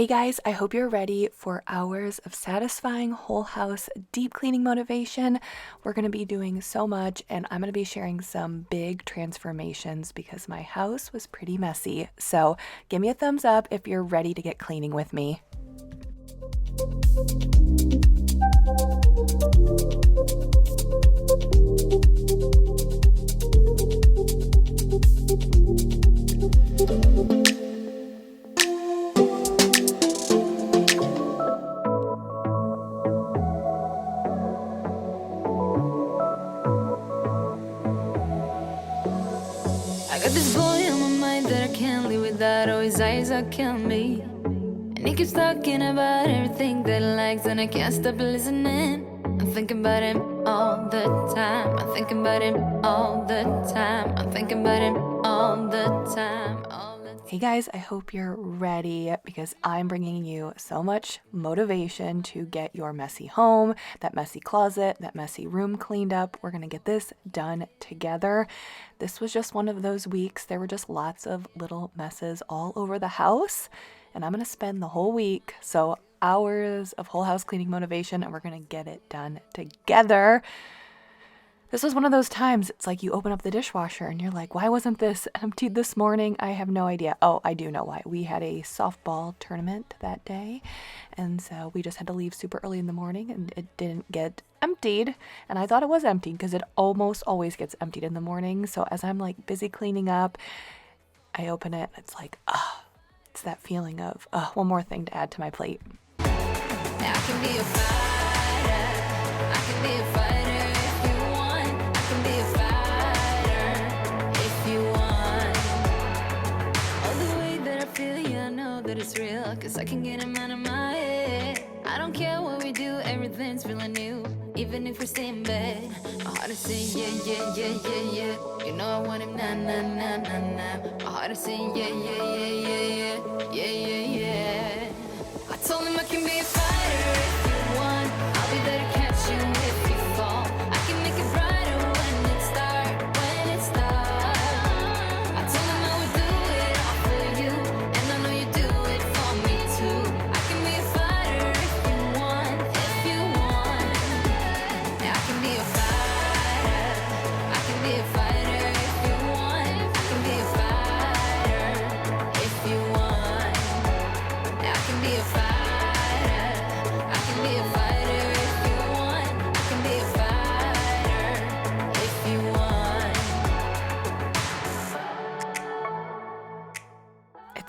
Hey guys, I hope you're ready for hours of satisfying whole house deep cleaning motivation. We're going to be doing so much, and I'm going to be sharing some big transformations because my house was pretty messy. So give me a thumbs up if you're ready to get cleaning with me. I got this boy on my mind that I can't live without. Oh, his eyes are killing me. And he keeps talking about everything that he likes, and I can't stop listening. I'm thinking about him all the time. I'm thinking about him all the time. I'm thinking about him all the time. Hey guys, I hope you're ready because I'm bringing you so much motivation to get your messy home, that messy closet, that messy room cleaned up. We're going to get this done together. This was just one of those weeks. There were just lots of little messes all over the house, and I'm going to spend the whole week, so hours of whole house cleaning motivation, and we're going to get it done together. This was one of those times, it's like you open up the dishwasher and you're like, why wasn't this emptied this morning? I have no idea. Oh, I do know why. We had a softball tournament that day, and so we just had to leave super early in the morning, and it didn't get emptied. And I thought it was emptied because it almost always gets emptied in the morning. So as I'm like busy cleaning up, I open it, and it's like, it's that feeling of, one more thing to add to my plate. I can be a fighter. I can be a fighter. It's real, cause I can get him out of my head. I don't care what we do, everything's feeling new. Even if we stay in bed, my heart is saying yeah. You know I want him nah. My heart is saying yeah. I told him I can be a fighter if you want. I'll be there to catch you if you fall. I can make it brighter when it starts. I told him I would do it all for you, and I know you do.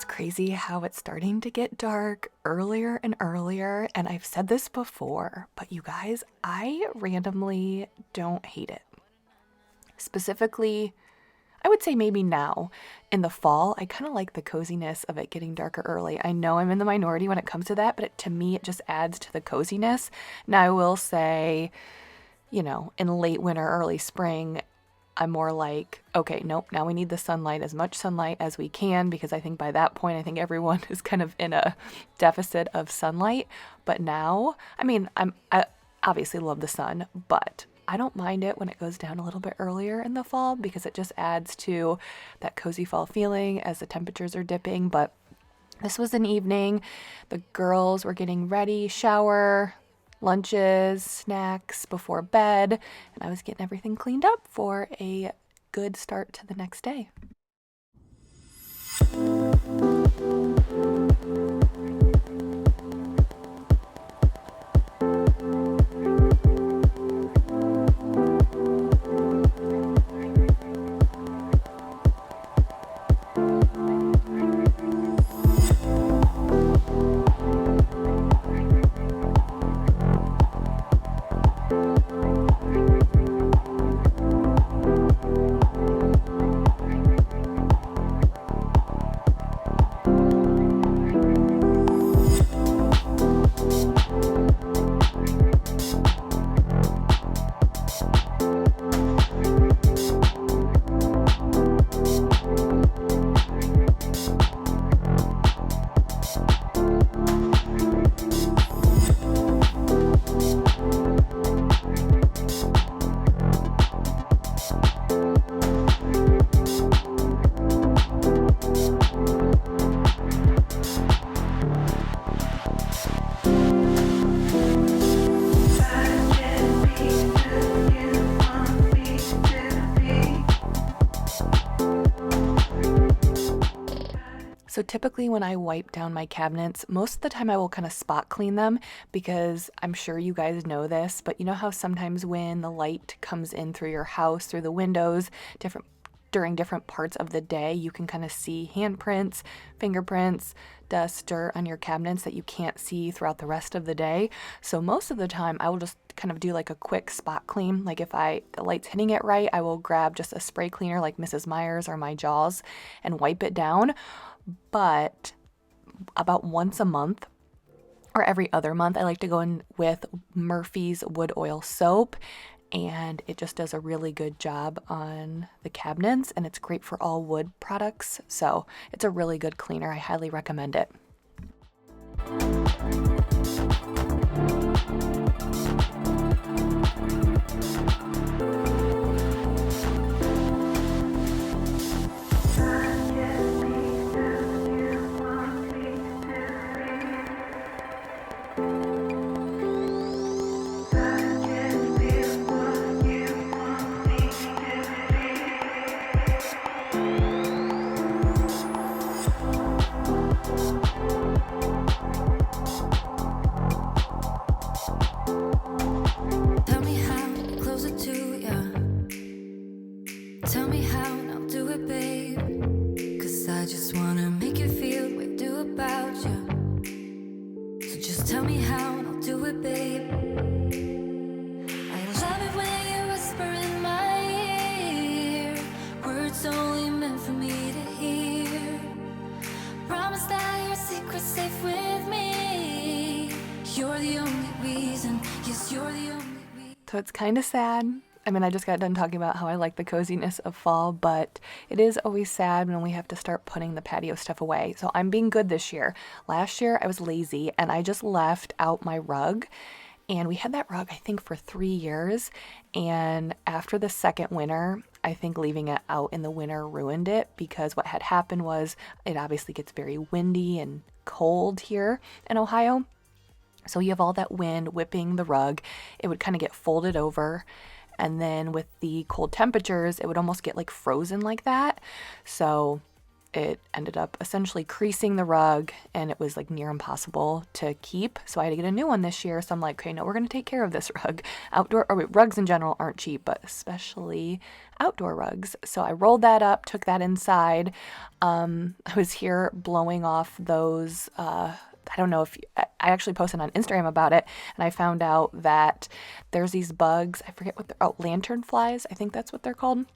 Crazy how it's starting to get dark earlier and earlier, and I've said this before, but you guys, I randomly don't hate it. Specifically, I would say maybe now in the fall, I kind of like the coziness of it getting darker early. I know I'm in the minority when it comes to that, but to me, it just adds to the coziness. Now, I will say, in late winter, early spring, I'm more like, okay, nope, now we need the sunlight, as much sunlight as we can, because I think by that point, I think everyone is kind of in a deficit of sunlight. But now, I obviously love the sun, but I don't mind it when it goes down a little bit earlier in the fall because it just adds to that cozy fall feeling as the temperatures are dipping. But this was an evening. The girls were getting ready, shower, lunches, snacks before bed, and I was getting everything cleaned up for a good start to the next day. typically when I wipe down my cabinets, most of the time I will kind of spot clean them because I'm sure you guys know this, but you know how sometimes when the light comes in through your house, through the windows, during different parts of the day, you can kind of see handprints, fingerprints, dust, dirt on your cabinets that you can't see throughout the rest of the day. So most of the time I will just kind of do like a quick spot clean. Like if the light's hitting it right, I will grab just a spray cleaner like Mrs. Meyer's or my Jaws and wipe it down. But about once a month or every other month, I like to go in with Murphy's wood oil soap, and it just does a really good job on the cabinets, and it's great for all wood products. So it's a really good cleaner. I highly recommend it. Tell me how, and I'll do it, babe. 'Cause I just wanna make you feel what I do about you. So just tell me how, and I'll do it, babe. I love it when you whisper in my ear, words only meant for me to hear. Promise that your secret's safe with me. You're the only reason, yes, you're the only reason. So it's kind of sad. I mean, I just got done talking about how I like the coziness of fall, but it is always sad when we have to start putting the patio stuff away. So I'm being good this year. Last year I was lazy and I just left out my rug, and we had that rug, I think, for 3 years. And after the second winter, I think leaving it out in the winter ruined it, because what had happened was it obviously gets very windy and cold here in Ohio. So you have all that wind whipping the rug. It would kind of get folded over. And then with the cold temperatures, it would almost get like frozen like that. So it ended up essentially creasing the rug, and it was like near impossible to keep. So I had to get a new one this year. So I'm like, okay, no, we're going to take care of this rug. Rugs in general aren't cheap, but especially outdoor rugs. So I rolled that up, took that inside. I was here blowing off those, I don't know if I actually posted on Instagram about it, and I found out that there's these bugs. I forget what lantern flies. I think that's what they're called.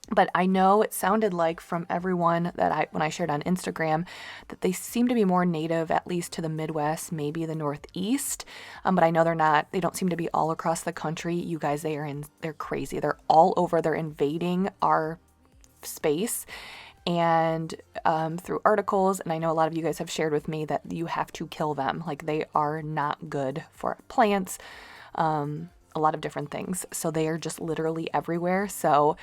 But I know it sounded like from everyone when I shared on Instagram, that they seem to be more native, at least to the Midwest, maybe the Northeast. But I know they don't seem to be all across the country. You guys, they're crazy. They're all over. They're invading our space. And through articles, and I know a lot of you guys have shared with me that you have to kill them. Like, they are not good for plants, a lot of different things. So they are just literally everywhere. So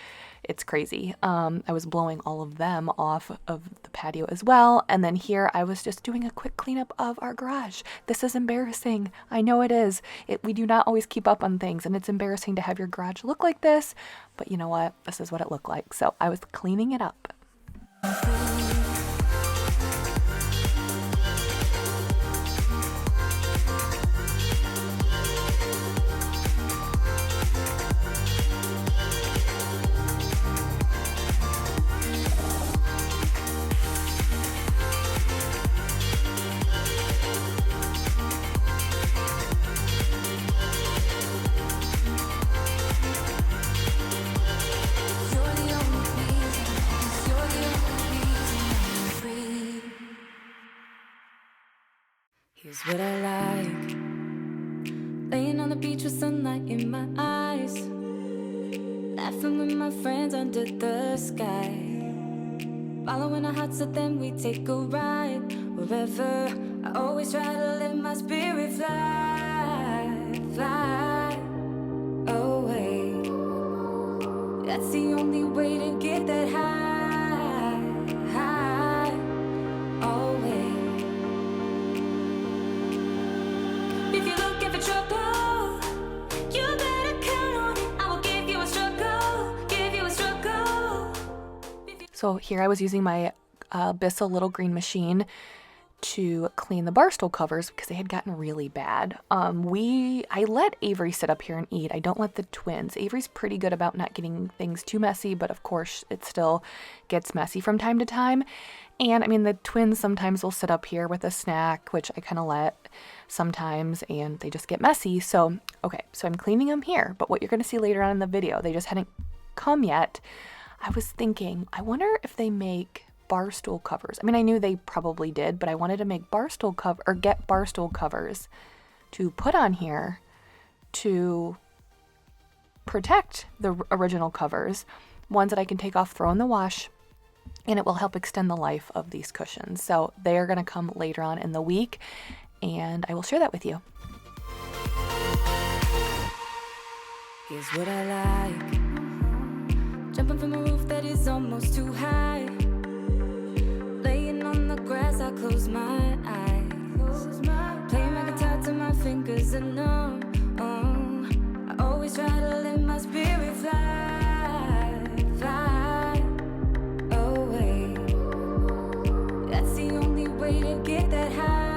it's crazy. I was blowing all of them off of the patio as well. And then here I was just doing a quick cleanup of our garage. This is embarrassing. I know it is. We do not always keep up on things, and it's embarrassing to have your garage look like this. But you know what? This is what it looked like. So I was cleaning it up. Here's what I like: laying on the beach with sunlight in my eyes, laughing with my friends under the sky, following our hearts, so then we take a ride wherever. I always try to let my spirit fly away. That's the only way to get that high away. If you're looking for trouble, you better count on it. I will give you a struggle, give you a struggle. So here I was using my a Bissell little green machine to clean the bar stool covers because they had gotten really bad. I let Avery sit up here and eat. I don't let the twins. Avery's pretty good about not getting things too messy, but of course it still gets messy from time to time. And I mean, the twins sometimes will sit up here with a snack, which I kind of let sometimes, and they just get messy. So, okay, so I'm cleaning them here, but what you're going to see later on in the video, they just hadn't come yet. I was thinking, I wonder if they make bar stool covers. I mean, I knew they probably did, but I wanted to make get bar stool covers to put on here to protect the original covers, ones that I can take off, throw in the wash, and it will help extend the life of these cushions. So they are going to come later on in the week, and I will share that with you. Here's what I like. Jumping from a roof that is almost too high. Laying on the grass, I close my eyes. Playing my guitar till my fingers are numb. I always try to let my spirit fly away. That's the only way to get that high.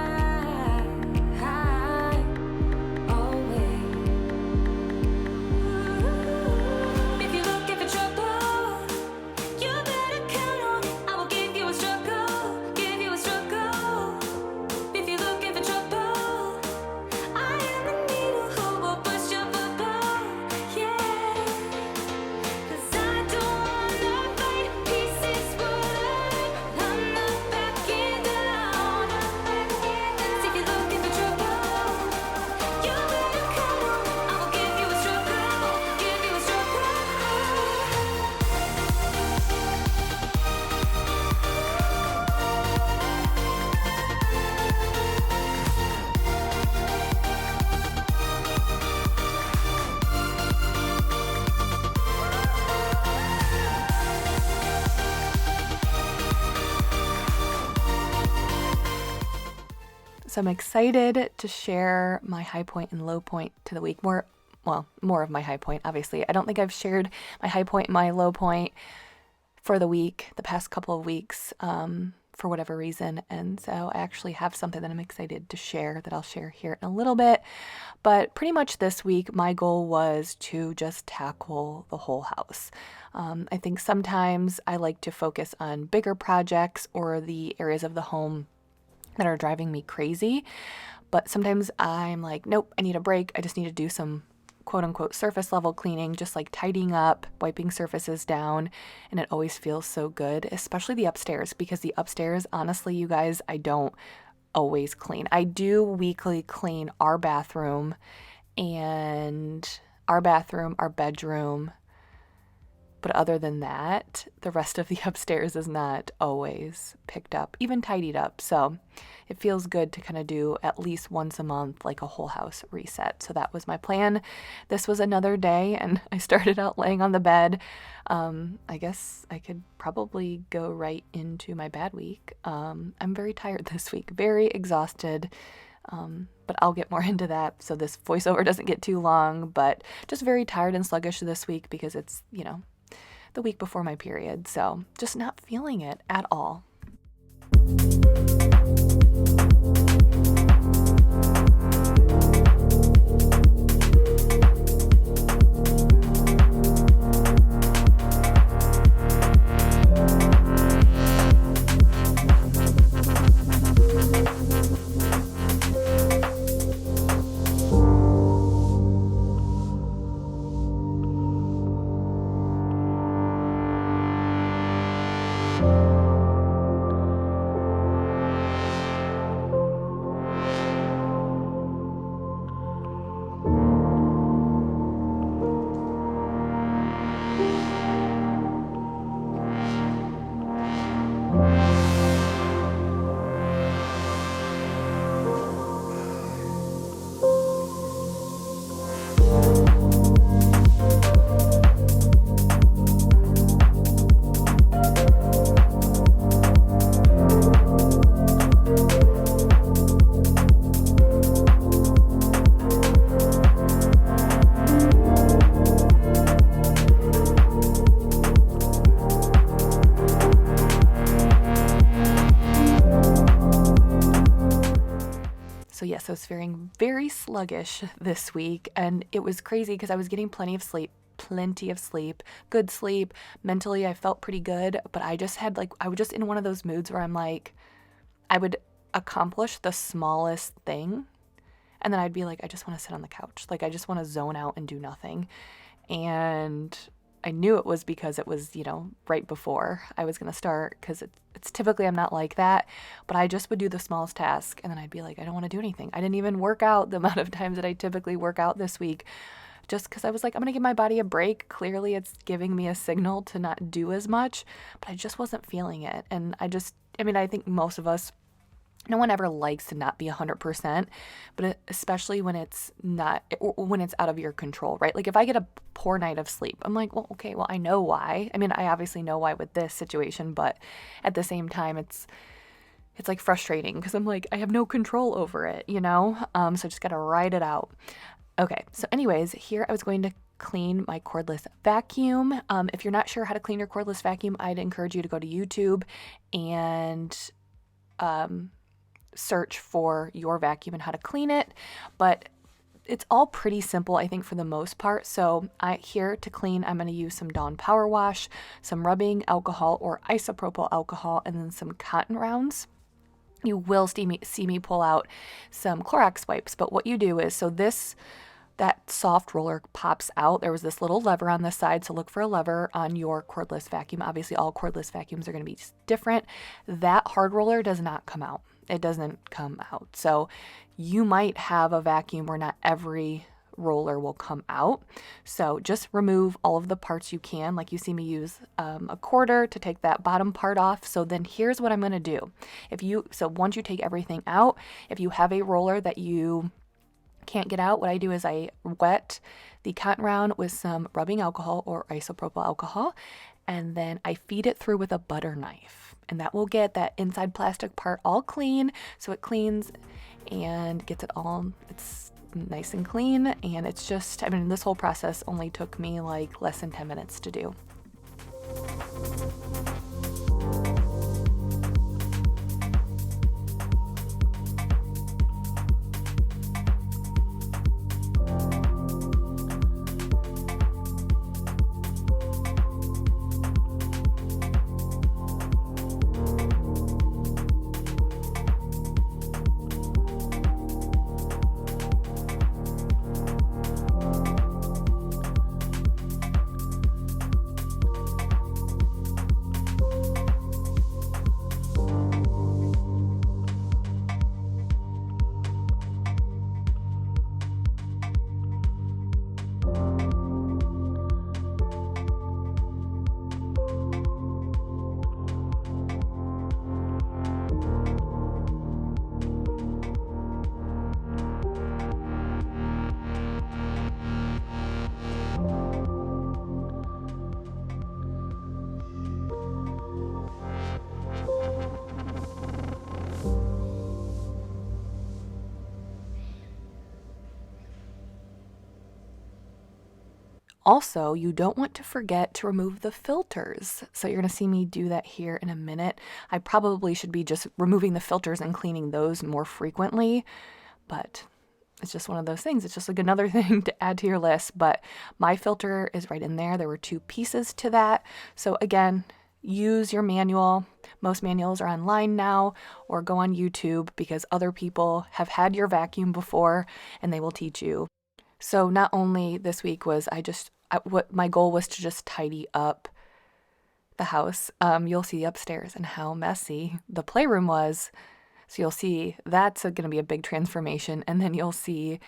So I'm excited to share my high point and low point to the week. More of my high point, obviously. I don't think I've shared my high point and my low point for the week, the past couple of weeks, for whatever reason. And so I actually have something that I'm excited to share that I'll share here in a little bit. But pretty much this week, my goal was to just tackle the whole house. I think sometimes I like to focus on bigger projects or the areas of the home that are driving me crazy. But sometimes I'm like, nope, I need a break. I just need to do some quote unquote surface level cleaning, just like tidying up, wiping surfaces down. And it always feels so good, especially the upstairs, because the upstairs, honestly, you guys, I don't always clean. I do weekly clean our bathroom, our bedroom. But other than that, the rest of the upstairs is not always picked up, even tidied up. So it feels good to kind of do at least once a month, like a whole house reset. So that was my plan. This was another day, and I started out laying on the bed. I guess I could probably go right into my bad week. I'm very tired this week, very exhausted. But I'll get more into that so this voiceover doesn't get too long. But just very tired and sluggish this week because it's, the week before my period, so just not feeling it at all. was feeling very sluggish this week, and it was crazy because I was getting plenty of sleep, good sleep. Mentally, I felt pretty good, but I just had I was just in one of those moods where I'm like, I would accomplish the smallest thing, and then I'd be like, I just want to sit on the couch. Like, I just want to zone out and do nothing. And I knew it was because it was, right before I was going to start, because it's typically I'm not like that, but I just would do the smallest task, and then I'd be like, I don't want to do anything. I didn't even work out the amount of times that I typically work out this week, just because I was like, I'm going to give my body a break. Clearly, it's giving me a signal to not do as much, but I just wasn't feeling it. And I think most of us, no one ever likes to not be 100%, but especially when it's out of your control, right? Like if I get a poor night of sleep, I'm like, well, okay, well, I know why. I mean, I obviously know why with this situation, but at the same time, it's like frustrating because I'm like, I have no control over it, So I just got to ride it out. Okay. So anyways, here I was going to clean my cordless vacuum. If you're not sure how to clean your cordless vacuum, I'd encourage you to go to YouTube and, search for your vacuum and how to clean it, but it's all pretty simple, I think, for the most part. So here to clean, I'm going to use some Dawn Power Wash, some rubbing alcohol or isopropyl alcohol, and then some cotton rounds. You will see me pull out some Clorox wipes, but what you do is, that soft roller pops out. There was this little lever on the side, so look for a lever on your cordless vacuum. Obviously, all cordless vacuums are going to be different. That hard roller does not come out. It doesn't come out. So you might have a vacuum where not every roller will come out. So just remove all of the parts you can. Like you see me use a quarter to take that bottom part off. So then here's what I'm going to do. Once you take everything out, if you have a roller that you can't get out, what I do is I wet the cotton round with some rubbing alcohol or isopropyl alcohol, and then I feed it through with a butter knife, and that will get that inside plastic part all clean. So it cleans and gets it all, it's nice and clean. And it's just, this whole process only took me like less than 10 minutes to do. Also, you don't want to forget to remove the filters. So you're going to see me do that here in a minute. I probably should be just removing the filters and cleaning those more frequently, but it's just one of those things. It's just like another thing to add to your list, but my filter is right in there. There were 2 pieces to that. So again, use your manual. Most manuals are online now, or go on YouTube because other people have had your vacuum before and they will teach you. So not only this week was what my goal was to just tidy up the house. You'll see upstairs and how messy the playroom was. So you'll see that's going to be a big transformation. And then you'll see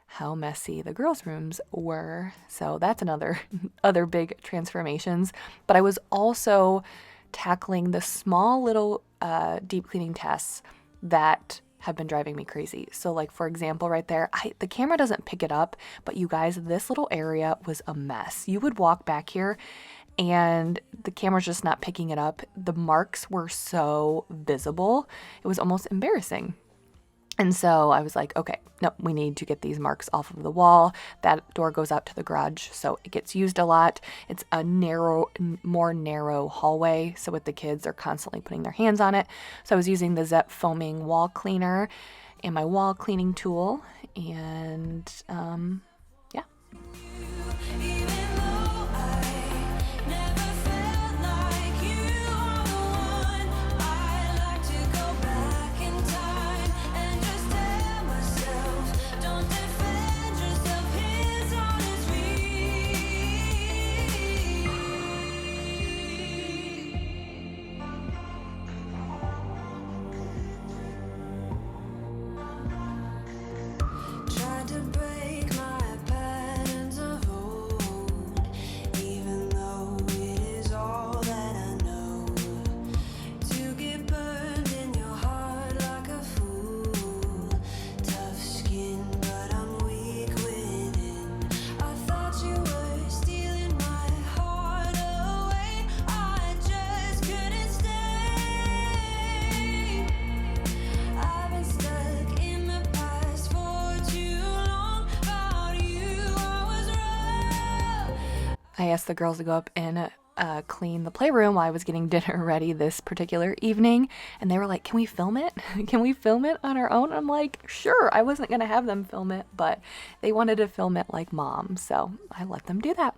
how messy the girls' rooms were. So that's other big transformations. But I was also tackling the small little deep cleaning tests that have been driving me crazy. So like, for example, right there, the camera doesn't pick it up, but you guys, this little area was a mess. You would walk back here and the camera's just not picking it up. The marks were so visible. It was almost embarrassing. And so I was like, okay, no, we need to get these marks off of the wall. That door goes out to the garage, so it gets used a lot. It's a more narrow hallway, so with the kids, they're constantly putting their hands on it. So I was using the Zep foaming wall cleaner, and my wall cleaning tool, and yeah. I asked the girls to go up and clean the playroom while I was getting dinner ready this particular evening, and they were like, can we film it? Can we film it on our own? I'm like, sure. I wasn't going to have them film it, but they wanted to film it like mom, so I let them do that.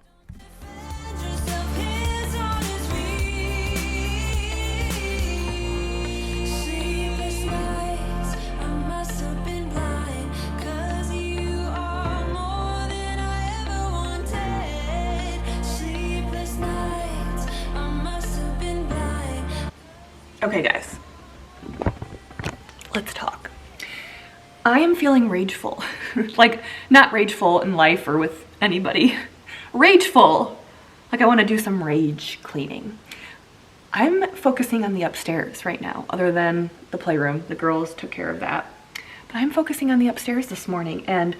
Okay, guys, let's talk. I am feeling rageful. Like, not rageful in life or with anybody. Rageful. Like, I want to do some rage cleaning. I'm focusing on the upstairs right now, other than the playroom. The girls took care of that. But I'm focusing on the upstairs this morning, and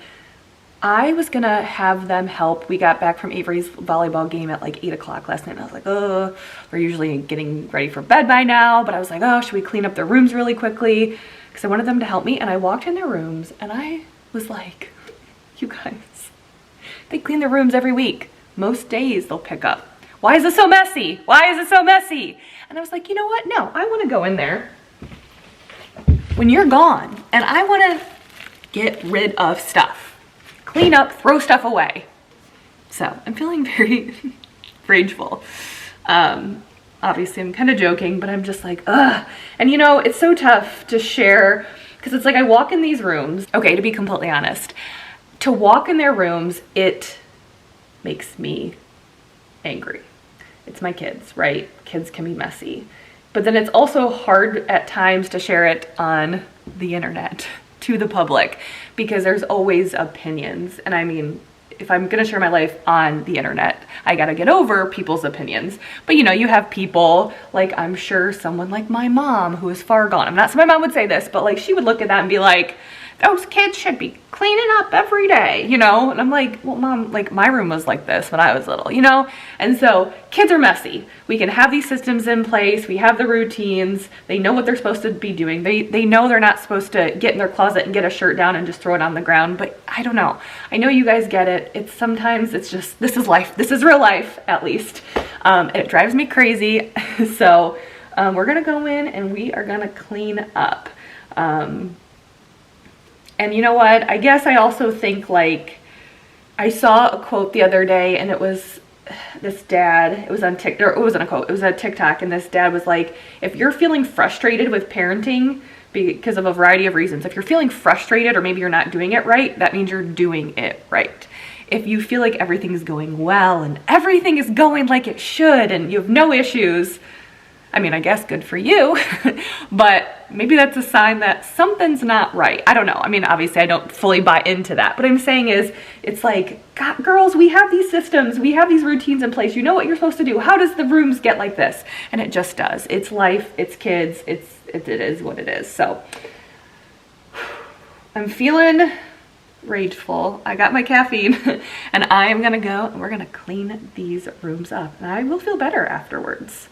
I was gonna have them help. We got back from Avery's volleyball game at like 8 o'clock last night, and I was like, oh, they're usually getting ready for bed by now, but I was like, oh, should we clean up their rooms really quickly? Because I wanted them to help me, and I walked in their rooms, and I was like, you guys, they clean their rooms every week. Most days they'll pick up. Why is it so messy? Why is it so messy? And I was like, you know what? No, I wanna go in there when you're gone, and I wanna get rid of stuff. Clean up, throw stuff away. So I'm feeling very rageful. Obviously I'm kind of joking, but I'm just like, ugh. And you know, it's so tough to share, because it's like I walk in these rooms. Okay, to be completely honest, to walk in their rooms, it makes me angry. It's my kids, right? Kids can be messy. But then it's also hard at times to share it on the internet to the public, because there's always opinions. And I mean, if I'm gonna share my life on the internet, I gotta get over people's opinions. But you know, you have people, like I'm sure someone like my mom who is far gone. I'm not saying my mom would say this, but like she would look at that and be like, those kids should be cleaning up every day, you know? And I'm like, well, mom, like my room was like this when I was little, you know? And so kids are messy. We can have these systems in place. We have the routines. They know what they're supposed to be doing. They know they're not supposed to get in their closet and get a shirt down and just throw it on the ground. But I don't know. I know you guys get it. It's sometimes it's just, this is life. This is real life, at least. It drives me crazy. So we're going to go in and we are going to clean up. And you know what? I guess I also think, like, I saw a quote the other day, and it was this dad, it was on TikTok, or it wasn't a quote, it was a TikTok, and this dad was like, if you're feeling frustrated with parenting because of a variety of reasons, if you're feeling frustrated or maybe you're not doing it right, that means you're doing it right. If you feel like everything's going well and everything is going like it should and you have no issues, I mean, I guess good for you, but maybe that's a sign that something's not right. I don't know. I mean, obviously I don't fully buy into that. What I'm saying is, it's like, God, girls, we have these systems. We have these routines in place. You know what you're supposed to do. How does the rooms get like this? And it just does. It's life. It's kids. It is what it is. So I'm feeling rageful. I got my caffeine and I am going to go and we're going to clean these rooms up and I will feel better afterwards.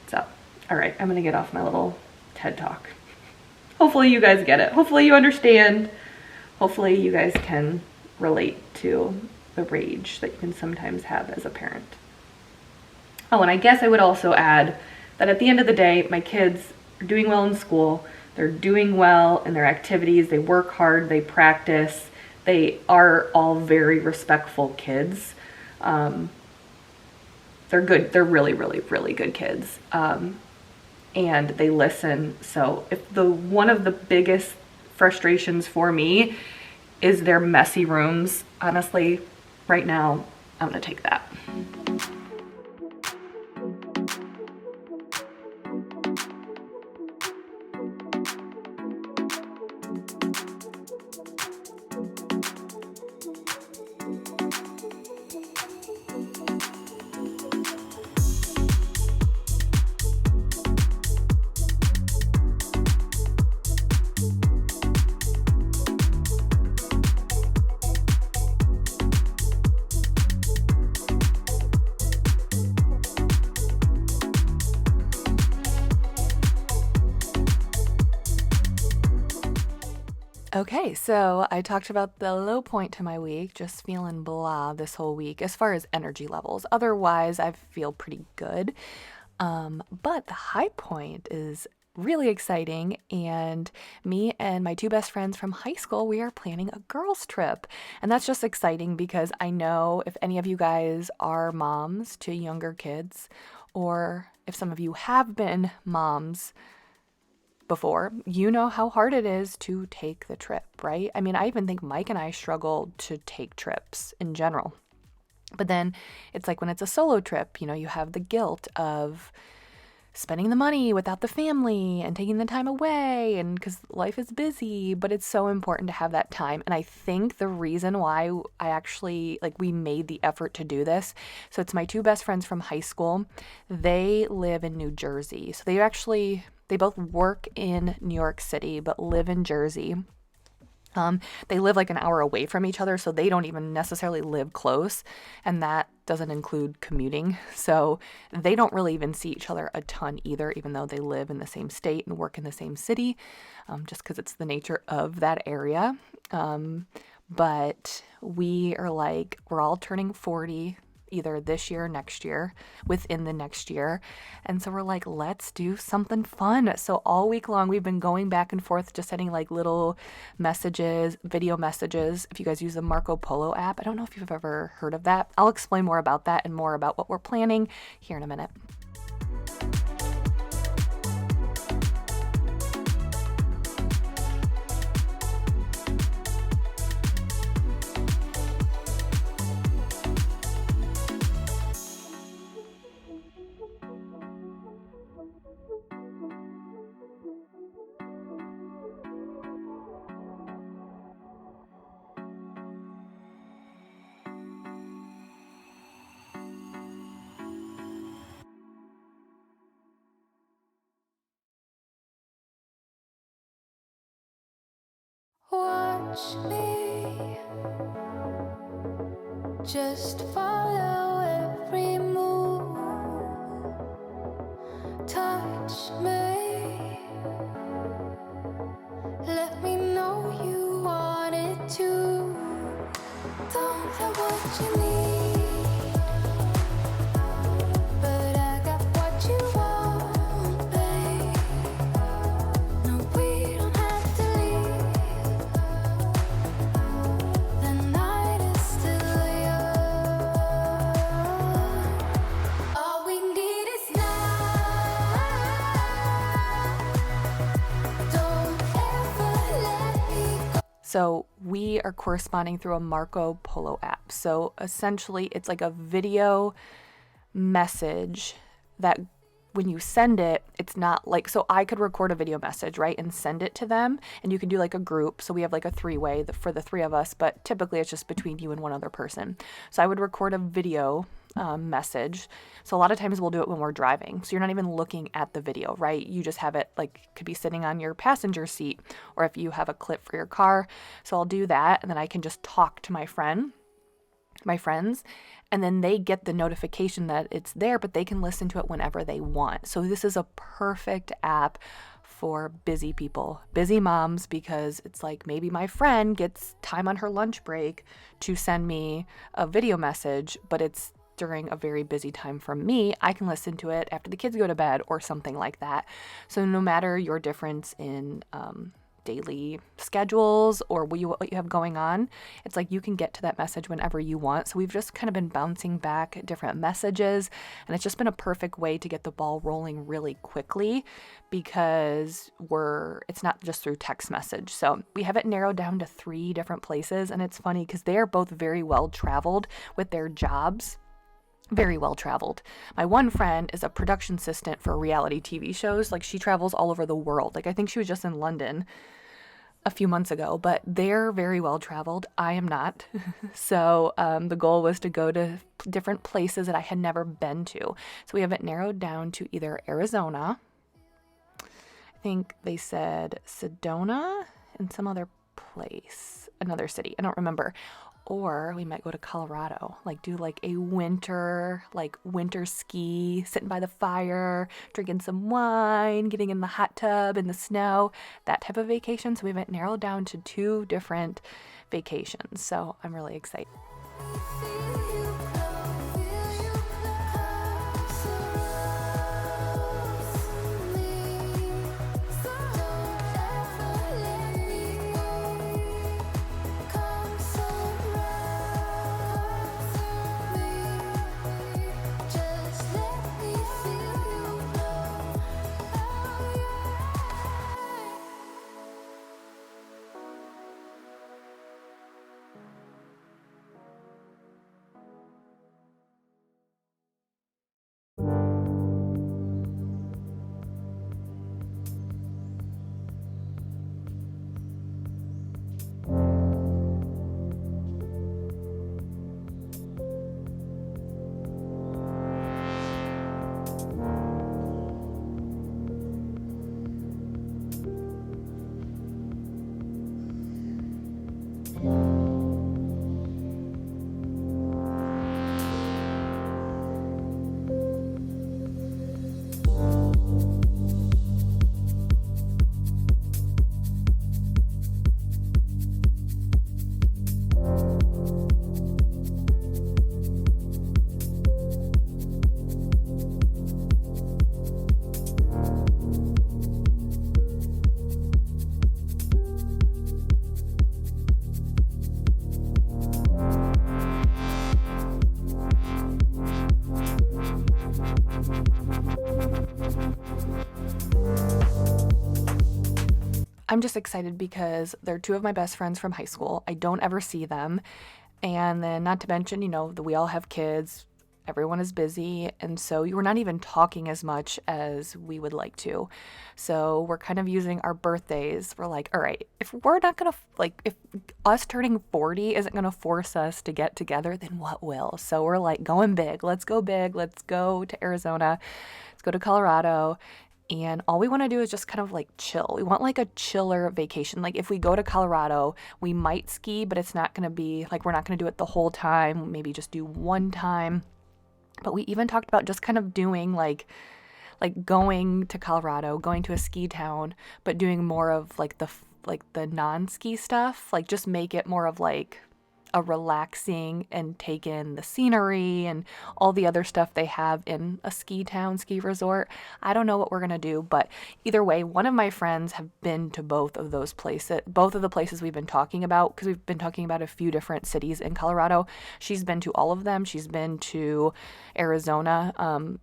So, all right, I'm gonna get off my little TED Talk. Hopefully you guys get it. Hopefully you understand. Hopefully you guys can relate to the rage that you can sometimes have as a parent. Oh, and I guess I would also add that at the end of the day, my kids are doing well in school. they're doing well in their activities, they work hard, they practice, they are all very respectful kids. They're good, they're really, really, really good kids. And they listen. So if one of the biggest frustrations for me is their messy rooms, honestly, right now, I'm gonna take that. Okay, so I talked about the low point to my week, just feeling blah this whole week as far as energy levels. Otherwise, I feel pretty good. But the high point is really exciting, and me and my two best friends from high school, we are planning a girls' trip. And that's just exciting because I know if any of you guys are moms to younger kids, or if some of you have been moms before, you know how hard it is to take the trip, right? I mean, I even think Mike and I struggle to take trips in general. But then it's like when it's a solo trip, you have the guilt of spending the money without the family and taking the time away, and because life is busy, but it's so important to have that time. And I think the reason why I actually, we made the effort to do this, so it's my two best friends from high school. They live in New Jersey. So they both work in New York City, but live in Jersey. They live like an hour away from each other, so they don't even necessarily live close, and that doesn't include commuting. So they don't really even see each other a ton either, even though they live in the same state and work in the same city, just because it's the nature of that area. But we're all turning 40 either this year or next year, within the next year. And so we're like, let's do something fun. So all week long, we've been going back and forth, just sending little messages, video messages. If you guys use the Marco Polo app, I don't know if you've ever heard of that. I'll explain more about that and more about what we're planning here in a minute. Watch me, just follow every move. Touch me, let me know you want it too. Don't have what you need, but I got what you want, babe. No, we don't have to leave. The night is still young. All we need is now. Don't ever let me go. So we are corresponding through a Marco Polo app. So essentially, it's like a video message that when you send it, it's not so I could record a video message, right, and send it to them, and you can do a group. So we have a three-way for the three of us, but typically it's just between you and one other person. So I would record a video message. So a lot of times we'll do it when we're driving. So you're not even looking at the video, right? You just have it could be sitting on your passenger seat, or if you have a clip for your car. So I'll do that, and then I can just talk to my friends, and then they get the notification that it's there, but they can listen to it whenever they want. So this is a perfect app for busy people, busy moms, because it's maybe my friend gets time on her lunch break to send me a video message, but it's during a very busy time for me, I can listen to it after the kids go to bed or something like that. So no matter your difference in daily schedules or what you have going on, it's like you can get to that message whenever you want. So we've just kind of been bouncing back different messages, and it's just been a perfect way to get the ball rolling really quickly because it's not just through text message. So we have it narrowed down to 3 different places, and it's funny because they are both very well traveled with their jobs. Very well traveled. My one friend is a production assistant for reality TV shows. Like, she travels all over the world. Like, I think she was just in London a few months ago, but they're very well traveled. I am not. So the goal was to go to different places that I had never been to. So we have it narrowed down to either Arizona, I think they said Sedona, and some other place, another city, I don't remember. Or we might go to Colorado, like do like a winter ski, sitting by the fire, drinking some wine, getting in the hot tub in the snow, that type of vacation. So we have it narrowed down to 2 different vacations. So I'm really excited. I'm just excited because they're 2 of my best friends from high school. I don't ever see them. And then not to mention, that we all have kids. Everyone is busy. And so we're not even talking as much as we would like to. So we're kind of using our birthdays. We're like, all right, if we're not going to, if us turning 40 isn't going to force us to get together, then what will? So we're like going big. Let's go big. Let's go to Arizona. Let's go to Colorado. And all we want to do is just kind of like chill. We want like a chiller vacation. Like if we go to Colorado, we might ski, but it's not going to be like, we're not going to do it the whole time. Maybe just do one time. But we even talked about just kind of doing like going to Colorado, going to a ski town, but doing more of like the non-ski stuff. Like just make it more of like a relaxing and take in the scenery and all the other stuff they have in a ski town, ski resort. I don't know what we're going to do, but either way, one of my friends have been to both of those places, both of the places we've been talking about, because we've been talking about a few different cities in Colorado. She's been to all of them. She's been to Arizona,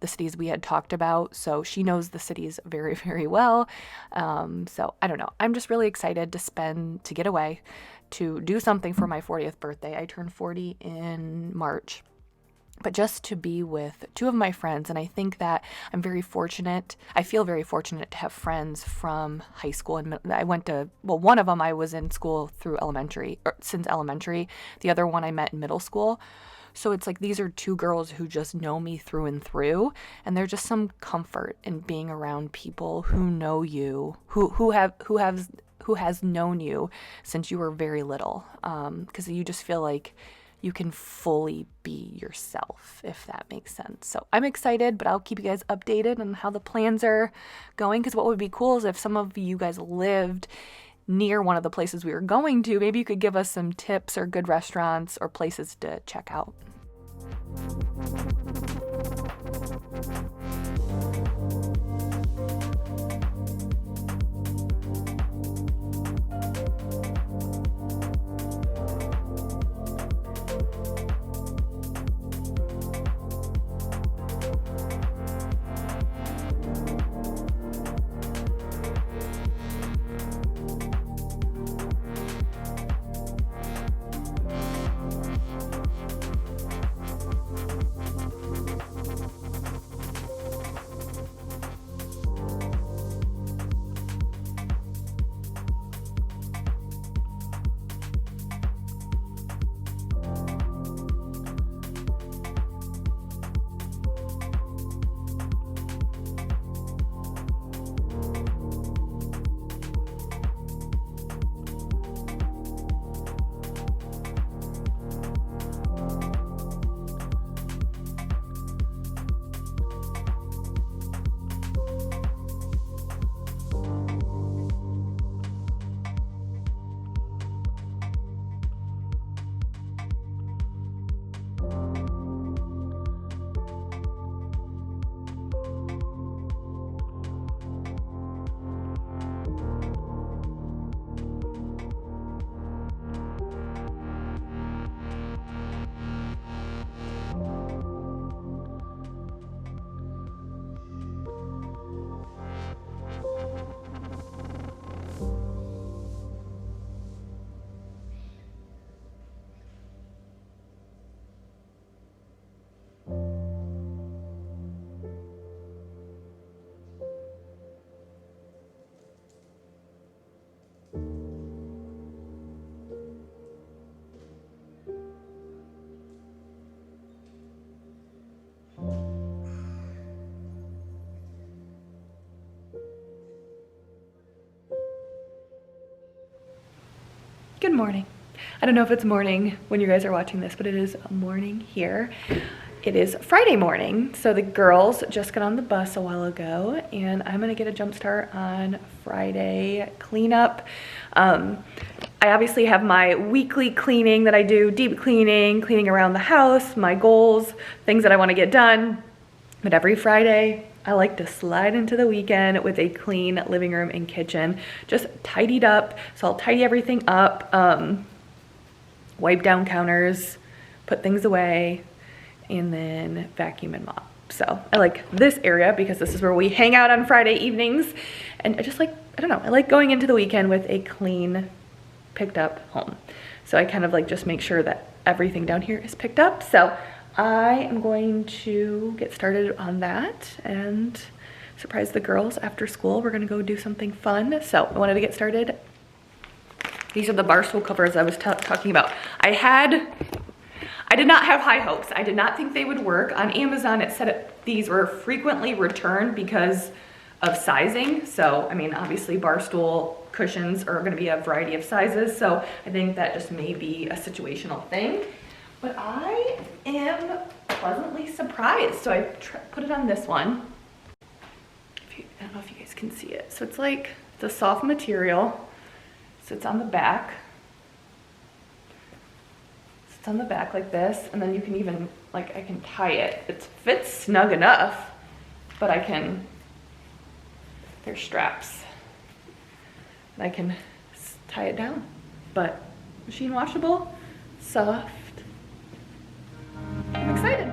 the cities we had talked about. So she knows the cities very, very well. So I don't know. I'm just really excited to get away, to do something for my 40th birthday. I turned 40 in March. But just to be with 2 of my friends, and I think that I'm very fortunate. I feel very fortunate to have friends from high school. And I went to, one of them I was in school through since elementary. The other one I met in middle school. So it's like these are 2 girls who just know me through and through, and there's just some comfort in being around people who know you, who has known you since you were very little, because you just feel like you can fully be yourself, if that makes sense. So I'm excited, but I'll keep you guys updated on how the plans are going, because what would be cool is if some of you guys lived near one of the places we were going to, maybe you could give us some tips or good restaurants or places to check out. Good morning. I don't know if it's morning when you guys are watching this, but it is morning here. It is Friday morning, so the girls just got on the bus a while ago, and I'm gonna get a jump start on Friday cleanup. I obviously have my weekly cleaning that I do, deep cleaning, cleaning around the house, my goals, things that I wanna get done. But every Friday, I like to slide into the weekend with a clean living room and kitchen, just tidied up. So I'll tidy everything up, wipe down counters, put things away, and then vacuum and mop. So I like this area because this is where we hang out on Friday evenings. And I just like, I don't know, I like going into the weekend with a clean, picked up home. So I kind of like just make sure that everything down here is picked up. So I am going to get started on that and surprise the girls after school. We're gonna go do something fun. So I wanted to get started. These are the bar stool covers I was talking about. I did not have high hopes. I did not think they would work. On Amazon, it said these were frequently returned because of sizing. So, I mean, obviously bar stool cushions are gonna be a variety of sizes. So I think that just may be a situational thing. But I am pleasantly surprised. So I put it on this one. I don't know if you guys can see it. So it's like, it's a soft material. Sits on the back. Sits on the back like this. And then you can even, like, I can tie it. It fits snug enough, but I can, there's straps. And I can tie it down. But machine washable, soft. I'm excited.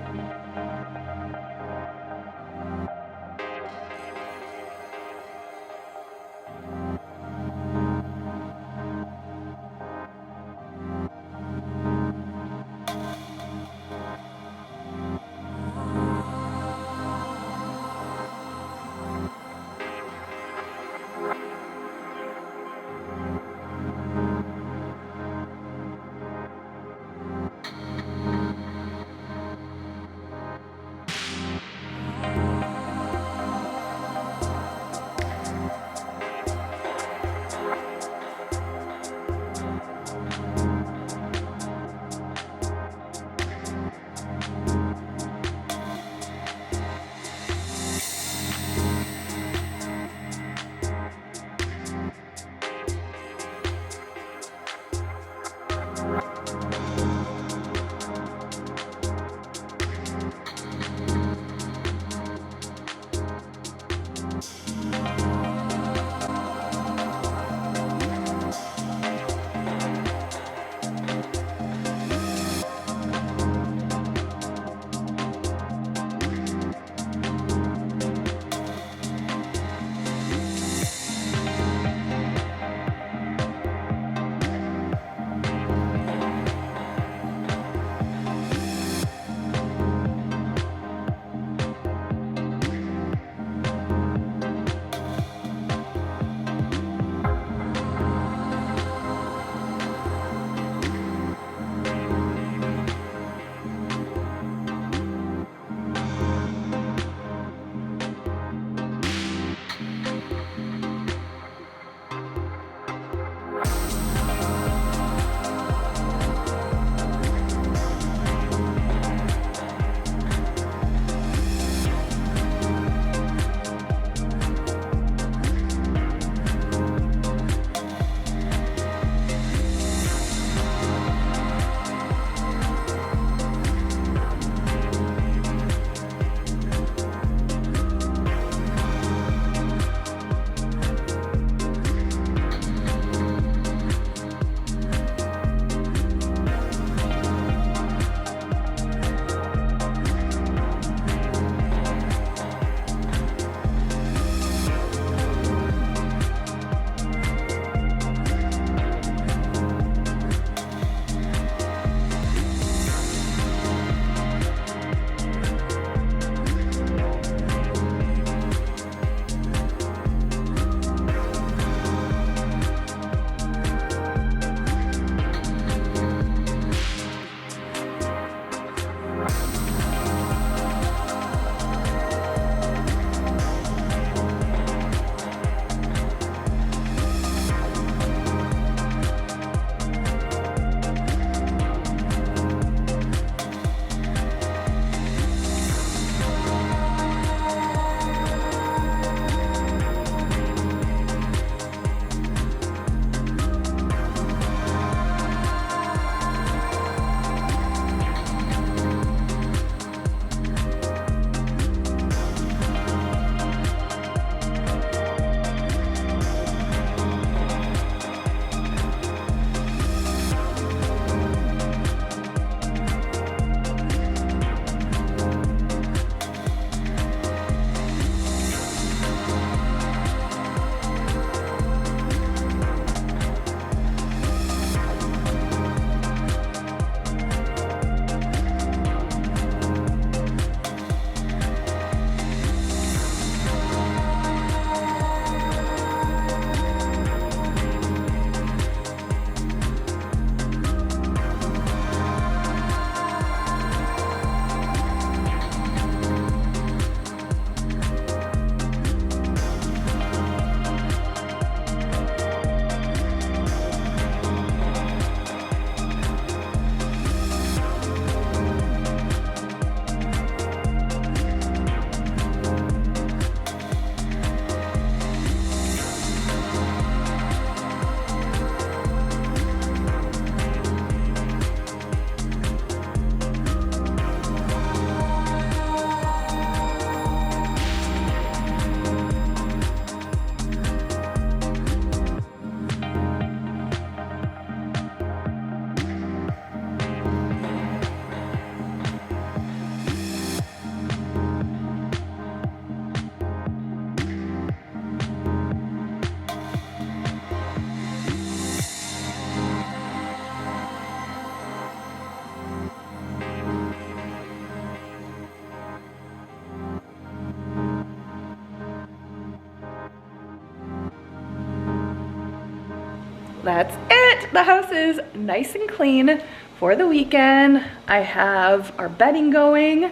that's it. The house is nice and clean for the weekend. I have our bedding going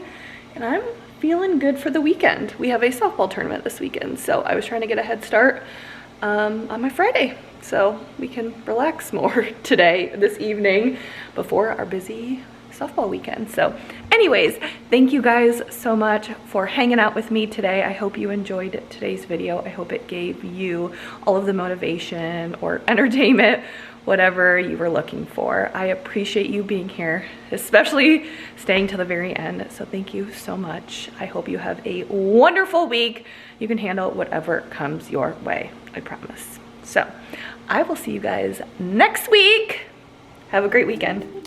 and I'm feeling good for the weekend. We have a softball tournament this weekend, so I was trying to get a head start on my Friday so we can relax more today, this evening, before our busy softball weekend. So anyways, thank you guys so much for hanging out with me today. I hope you enjoyed today's video. I hope it gave you all of the motivation or entertainment, whatever you were looking for. I appreciate you being here, especially staying till the very end. So thank you so much. I hope you have a wonderful week. You can handle whatever comes your way, I promise. So I will see you guys next week. Have a great weekend.